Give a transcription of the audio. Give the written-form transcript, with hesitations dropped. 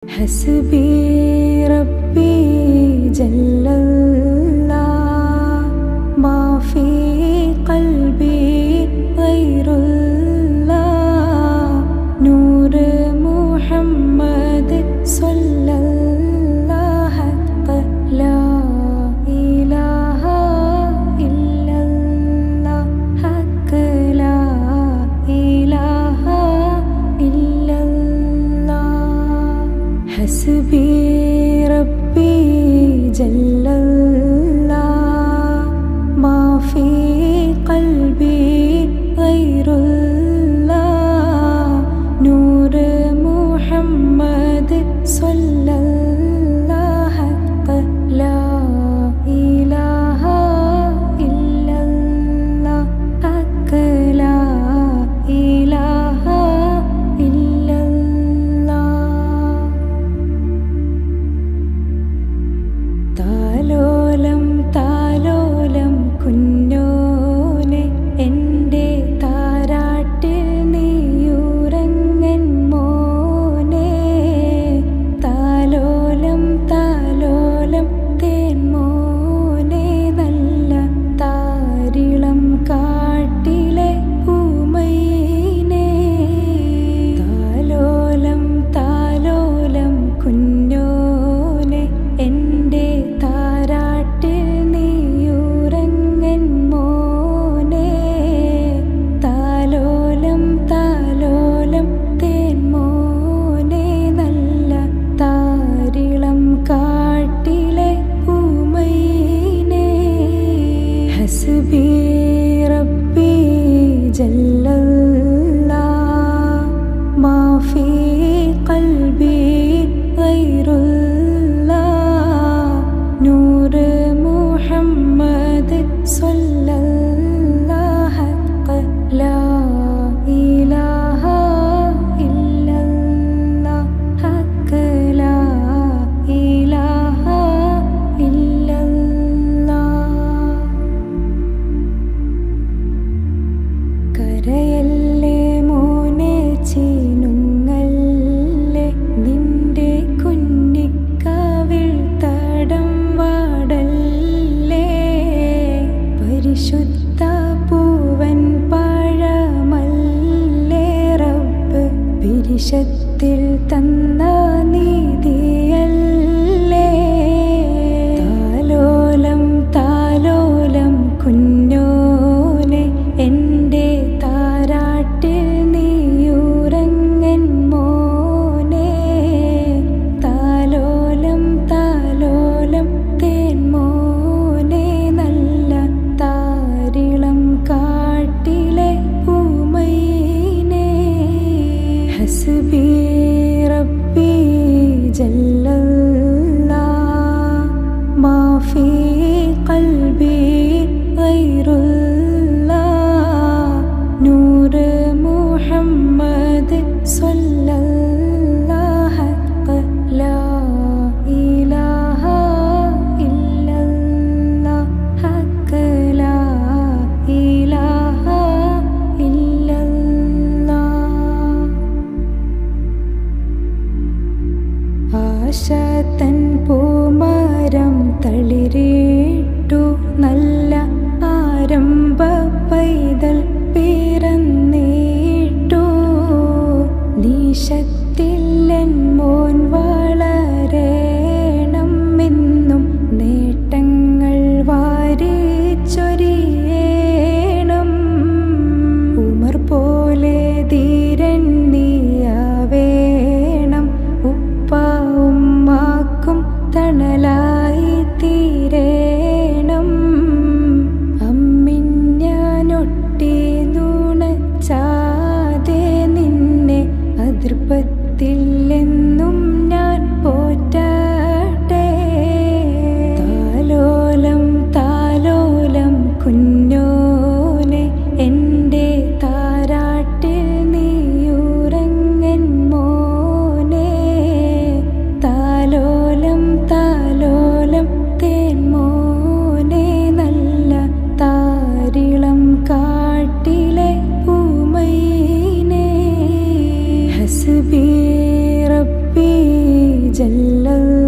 حسبي ربي جل الله ما في قلبي غير الله نور محمد صلى الله حق لا إله إلا الله حق لا إله إلا الله حسبي ربي جل الله ما في قلبي غير الله نور محمد صلى الله حق لا إله إلا الله حق لا إله إلا الله താലോലം താലോലം കുഞ്ഞോനെ എൻ്റെ താരാട്ടിൽ നീയുറങ്ങൻ മോനെ താലോലം താലോലം തേൻമോനെ നല്ല താരിളം കാട്ടിലെ പൂമൈനെ താലോലം താലോലം കുഞ്ഞോനെ എൻ്റെ താരാട്ടിൽ നീയുറങ്ങൻ മോനെ താലോലം താലോലം തേൻമോനെ നല്ല താരിളം കാട്ടിലെ പൂമൈനെ ഹസ്ബി റബ്ബി ജല്ലല്ലാഹ് മാ ഫീ ഖൽബി ഗൈറുല്ലാഹ് നൂർ മുഹമ്മദ് സ്വല്ലല്ലാഹു ഹഖ് ലാ ഇലാഹ ഇല്ലല്ലാഹ് ഹഖ് ലാ ഇലാഹ ഇല്ലല്ലാഹ് കരയല്ലേ മോനെ ചീനുങ്ങല്ലേ നിന്റെ കുഞ്ഞിക്കാവിൽ തടം വാടല്ലേ പരിശുദ്ധ പൂവൻ പഴമല്ലേ റബ്ബ് പിരിശത്തിൽ തന്ന നീതിയല്ലേ താലോലം താലോലം കുഞ്ഞോനെ എൻ്റെ താരാട്ടിൽ നീയുറങ്ങൻ മോനെ താലോലം താലോലം തേൻമോനെ നല്ല താരിളം കാട്ടിലെ പൂമൈനെ ഹസ്ബി റബ്ബി ജല്ലല്ലാഹ് മാ ഫീ ഖൽബി ഗൈറുല്ലാഹ് നൂർ മുഹമ്മദ് സ്വല്ലല്ലാഹു ഹഖ് ലാ ഇലാഹ ഇല്ലല്ലാഹ് ഹഖ് ലാ ഇലാഹ ഇല്ലല്ലാഹ് ആശ തൻ പൂമരം തളിരിട്ടു നല്ല ആരംഭ പൈതൽ പിറന്നിട്ടു നീശത്തില്ലൻ മോൻ വളരേണം എന്നും നേട്ടങ്ങൾ വാരിച്ചൊരിയേണം ഉമർ പോലെ ധീരൻ നീയാവേണം ഉപ്പ ഉമ്മാക്കും തണലായി തീരേണം അമ്മിഞ്ഞാനൊട്ടി നുണ ജല്ലല്ലാഹ്